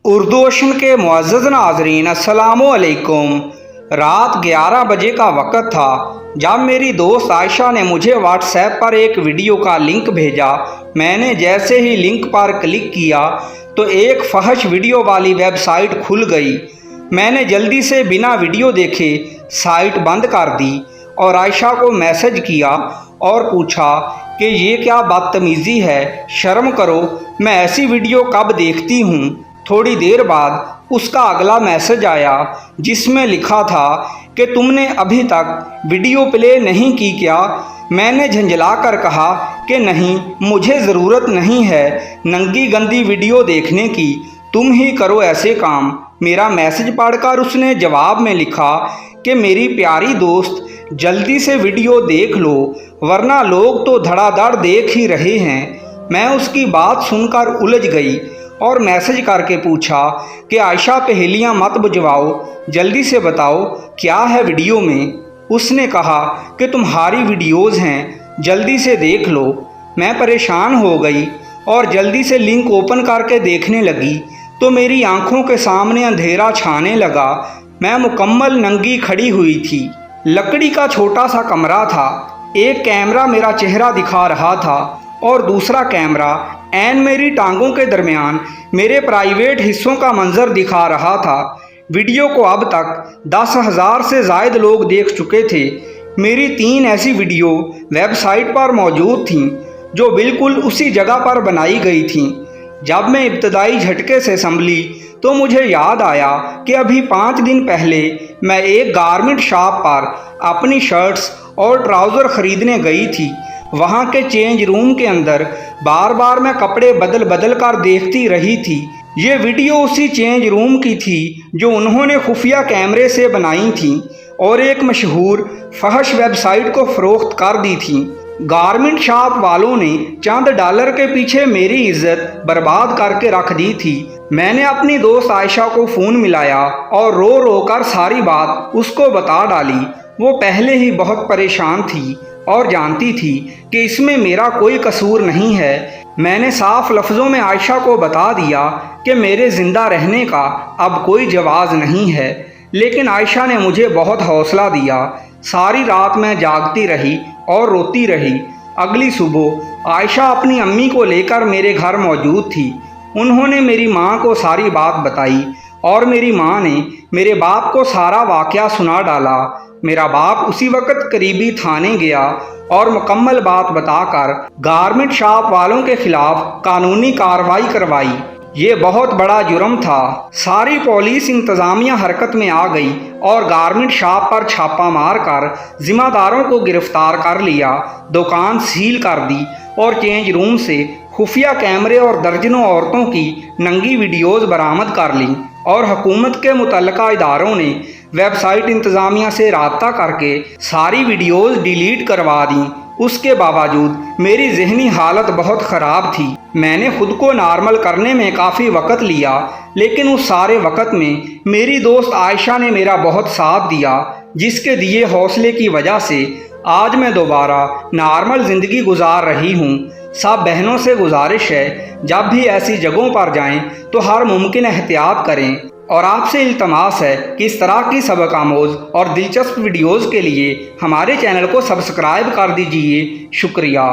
Urdu ocean के मुअज़्ज़ज़ नाज़रीन अस्सलामु अलैकुम। रात 11 बजे का वक़्त था जब मेरी दोस्त आयशा ने मुझे व्हाट्सएप पर एक वीडियो का लिंक भेजा। मैंने जैसे ही लिंक पर क्लिक किया तो एक फहश वीडियो वाली वेबसाइट खुल गई। मैंने जल्दी से बिना वीडियो देखे साइट बंद कर दी और आयशा को मैसेज किया और पूछा कि ये क्या बदतमीज़ी है, शर्म करो, मैं ऐसी वीडियो कब देखती हूँ। थोड़ी देर बाद उसका अगला मैसेज आया जिसमें लिखा था कि तुमने अभी तक वीडियो प्ले नहीं की क्या। मैंने झंझला कर कहा कि नहीं, मुझे ज़रूरत नहीं है नंगी गंदी वीडियो देखने की, तुम ही करो ऐसे काम। मेरा मैसेज पढ़कर उसने जवाब में लिखा कि मेरी प्यारी दोस्त, जल्दी से वीडियो देख लो वरना लोग तो धड़ाधड़ देख ही रहे हैं। मैं उसकी बात सुनकर उलझ गई और मैसेज करके पूछा कि आयशा पहेलियाँ मत बुझवाओ, जल्दी से बताओ क्या है वीडियो में। उसने कहा कि तुम्हारी वीडियोज़ हैं, जल्दी से देख लो। मैं परेशान हो गई और जल्दी से लिंक ओपन करके देखने लगी तो मेरी आंखों के सामने अंधेरा छाने लगा। मैं मुकम्मल नंगी खड़ी हुई थी। लकड़ी का छोटा सा कमरा था। एक कैमरा मेरा चेहरा दिखा रहा था और दूसरा कैमरा ऐन मेरी टांगों के दरमियान मेरे प्राइवेट हिस्सों का मंजर दिखा रहा था। वीडियो को अब तक 10,000 से ज़ायद लोग देख चुके थे। मेरी 3 ऐसी वीडियो वेबसाइट पर मौजूद थीं जो बिल्कुल उसी जगह पर बनाई गई थीं। जब मैं इब्तदाई झटके से संभली तो मुझे याद आया कि अभी 5 दिन पहले मैं एक गारमेंट शॉप पर अपनी शर्ट्स और ट्राउज़र ख़रीदने गई थी। वहाँ के चेंज रूम के अंदर बार बार मैं कपड़े बदल बदल कर देखती रही थी। ये वीडियो उसी चेंज रूम की थी जो उन्होंने खुफिया कैमरे से बनाई थी और एक मशहूर फहश वेबसाइट को फ़रोख्त कर दी थी। गारमेंट शॉप वालों ने चंद डॉलर के पीछे मेरी इज्जत बर्बाद करके रख दी थी। मैंने अपनी दोस्त आयशा को फ़ोन मिलाया और रो रो कर सारी बात उसको बता डाली। वो पहले ही बहुत परेशान थी और जानती थी कि इसमें मेरा कोई कसूर नहीं है। मैंने साफ लफ्ज़ों में आयशा को बता दिया कि मेरे ज़िंदा रहने का अब कोई जवाज़ नहीं है, लेकिन आयशा ने मुझे बहुत हौसला दिया। सारी रात मैं जागती रही और रोती रही। अगली सुबह आयशा अपनी अम्मी को लेकर मेरे घर मौजूद थी। उन्होंने मेरी माँ को सारी बात बताई और मेरी माँ ने मेरे बाप को सारा वाक़या सुना डाला। मेरा बाप उसी वक्त करीबी थाने गया और मुकम्मल बात बताकर गारमेंट शॉप वालों के खिलाफ कानूनी कार्रवाई करवाई। ये बहुत बड़ा जुर्म था। सारी पुलिस इंतज़ामिया हरकत में आ गई और गारमेंट शॉप पर छापा मार कर जिम्मेदारों को गिरफ्तार कर लिया। दुकान सील कर दी और चेंज रूम से खुफिया कैमरे और दर्जनों औरतों की नंगी वीडियोज़ बरामद कर लीं और हुकूमत के मुतल्लिका इदारों ने वेबसाइट इंतज़ामिया से राब्ता करके सारी वीडियोज़ डिलीट करवा दी। उसके बावजूद मेरी जहनी हालत बहुत ख़राब थी। मैंने ख़ुद को नॉर्मल करने में काफ़ी वक़्त लिया, लेकिन उस सारे वक़्त में मेरी दोस्त आयशा ने मेरा बहुत साथ दिया, जिसके दिए हौसले की वजह से आज मैं दोबारा नॉर्मल ज़िंदगी गुजार रही हूँ। सब बहनों से गुजारिश है, जब भी ऐसी जगहों पर जाएं तो हर मुमकिन एहतियात करें और आपसे इल्तमास है कि इस तरह की सबक आमोज़ और दिलचस्प वीडियोज़ के लिए हमारे चैनल को सब्सक्राइब कर दीजिए। शुक्रिया।